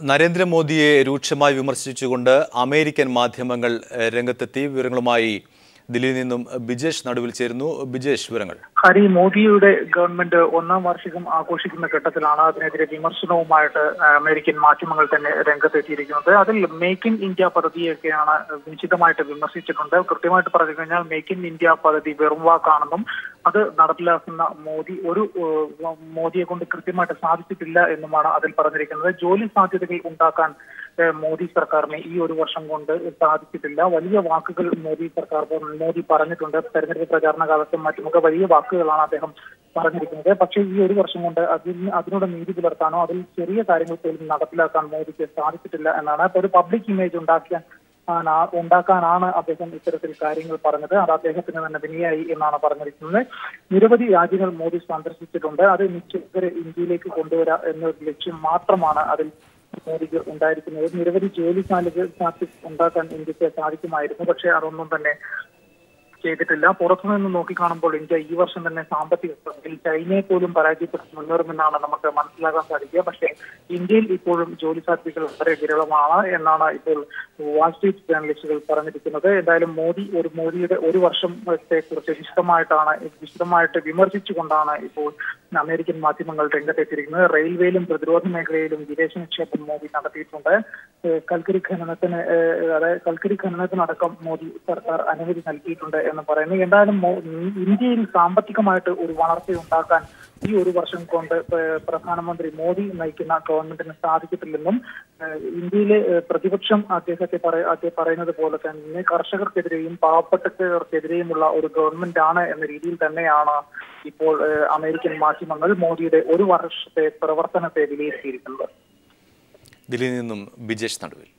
നരേന്ദ്രമോദിയെ രൂക്ഷമായി വിമർശിച്ചുകൊണ്ട് അമേരിക്കൻ മാധ്യമങ്ങൾ രംഗത്തെത്തി. വിവരങ്ങളുമായി ദില്ലിയിൽ നിന്നും ബിജേഷ് നടുവിൽ ചേരുന്നു. ബിജേഷ്, വിവരങ്ങൾ. ഹരി, മോദിയുടെ ഗവൺമെന്റ് ഒന്നാം വാർഷികം ആഘോഷിക്കുന്ന ഘട്ടത്തിലാണ് അതിനെതിരെ വിമർശനവുമായിട്ട് അമേരിക്കൻ മാധ്യമങ്ങൾ തന്നെ രംഗത്തെത്തിയിരിക്കുന്നത്. അതിൽ മേക്ക് ഇൻ ഇന്ത്യ പദ്ധതിയൊക്കെയാണ് നിശ്ചിതമായിട്ട് വിമർശിച്ചിട്ടുണ്ട്. കൃത്യമായിട്ട് പറഞ്ഞു കഴിഞ്ഞാൽ മേക്ക് ഇൻ ഇന്ത്യ പദ്ധതി വെറും വാക്കാണെന്നും അത് നടപ്പിലാക്കുന്ന മോദിയെ കൊണ്ട് കൃത്യമായിട്ട് സാധിച്ചിട്ടില്ല എന്നുമാണ് അതിൽ പറഞ്ഞിരിക്കുന്നത്. ജോലി സാധ്യതകൾ ഉണ്ടാക്കാൻ മോദി സർക്കാരിന് ഈ ഒരു വർഷം കൊണ്ട് സാധിച്ചിട്ടില്ല. വലിയ വാക്കുകൾ മോദി പറഞ്ഞിട്ടുണ്ട്. തെരഞ്ഞെടുപ്പ് പ്രചാരണ കാലത്തും മറ്റുമൊക്കെ വലിയ വാക്കുകളാണ് അദ്ദേഹം പറഞ്ഞിരിക്കുന്നത്. പക്ഷേ ഈ ഒരു വർഷം കൊണ്ട് അതിനോട് നീതി പുലർത്താനോ അതിൽ ചെറിയ കാര്യങ്ങൾ പോലും നടപ്പിലാക്കാൻ മോദിക്ക് സാധിച്ചിട്ടില്ല എന്നാണ്. അപ്പോൾ ഒരു പബ്ലിക് ഇമേജ് ഉണ്ടാക്കാനാണ് അദ്ദേഹം ഇത്തരത്തിൽ കാര്യങ്ങൾ പറഞ്ഞത്. അത് അദ്ദേഹത്തിന് തന്നെ വിനയായി എന്നാണ് പറഞ്ഞിരിക്കുന്നത്. നിരവധി രാജ്യങ്ങൾ മോദി സന്ദർശിച്ചിട്ടുണ്ട്. അത് നിശ്ചിതരെ ഇന്ത്യയിലേക്ക് കൊണ്ടുവരാ എന്ന ലക്ഷ്യം മാത്രമാണ് അതിൽ മോദിക്ക് ഉണ്ടായിരിക്കുന്നത്. നിരവധി ജോലി സാധ്യത ഉണ്ടാക്കാൻ ഇന്ത്യക്ക് സാധിക്കുമായിരുന്നു. പക്ഷേ അതൊന്നും തന്നെ ചെയ്തിട്ടില്ല. പുറത്തുനിന്ന് നോക്കിക്കാണുമ്പോൾ ഇന്ത്യ ഈ വർഷം തന്നെ സാമ്പത്തിക ചൈനയെ പോലും പരാജയപ്പെട്ട് മുന്നേറുമെന്നാണ് നമുക്ക് മനസ്സിലാക്കാൻ സാധിക്കുക. പക്ഷേ ഇന്ത്യയിൽ ഇപ്പോഴും ജോലി സാധ്യതകൾ വളരെ വിരളമാണ് എന്നാണ് ഇപ്പോൾ വാൾസ്ട്രീറ്റ് ജേർണലിസ്റ്റുകൾ പറഞ്ഞിരിക്കുന്നത്. എന്തായാലും മോദിയുടെ ഒരു വർഷത്തെ കുറിച്ച് വിശദമായിട്ട് വിമർശിച്ചുകൊണ്ടാണ് ഇപ്പോൾ അമേരിക്കൻ മാധ്യമങ്ങൾ രംഗത്തെത്തിയിരിക്കുന്നത്. റെയിൽവേയിലും പ്രതിരോധ മേഖലയിലും വിദേശ നിക്ഷേപം മോദി നടത്തിയിട്ടുണ്ട്. കൽക്കരി ഖനനത്തിനടക്കം മോദി സർക്കാർ അനുമതി നൽകിയിട്ടുണ്ട് എന്ന് പറയുന്നു. എന്തായാലും ഇന്ത്യയിൽ സാമ്പത്തികമായിട്ട് ഒരു വളർച്ചയുണ്ടാക്കാൻ ഈ ഒരു വർഷം കൊണ്ട് പ്രധാനമന്ത്രി മോദി നയിക്കുന്ന ഗവൺമെന്റിന് സാധിച്ചിട്ടില്ലെന്നും ഇന്ത്യയിലെ പ്രതിപക്ഷം അദ്ദേഹം പറയുന്നത് പോലെ തന്നെ കർഷകർക്കെതിരെയും പാവപ്പെട്ടവർക്കെതിരെയുമുള്ള ഒരു ഗവൺമെന്റ് ആണ് എന്ന രീതിയിൽ തന്നെയാണ് ഇപ്പോൾ അമേരിക്കൻ മാധ്യമങ്ങൾ മോദിയുടെ ഒരു വർഷത്തെ പ്രവർത്തനത്തെ വിലയിരുത്തിയിരിക്കുന്നത്. ദില്ലിയിൽ നിന്നും ബിജേഷ് നടുവിൽ.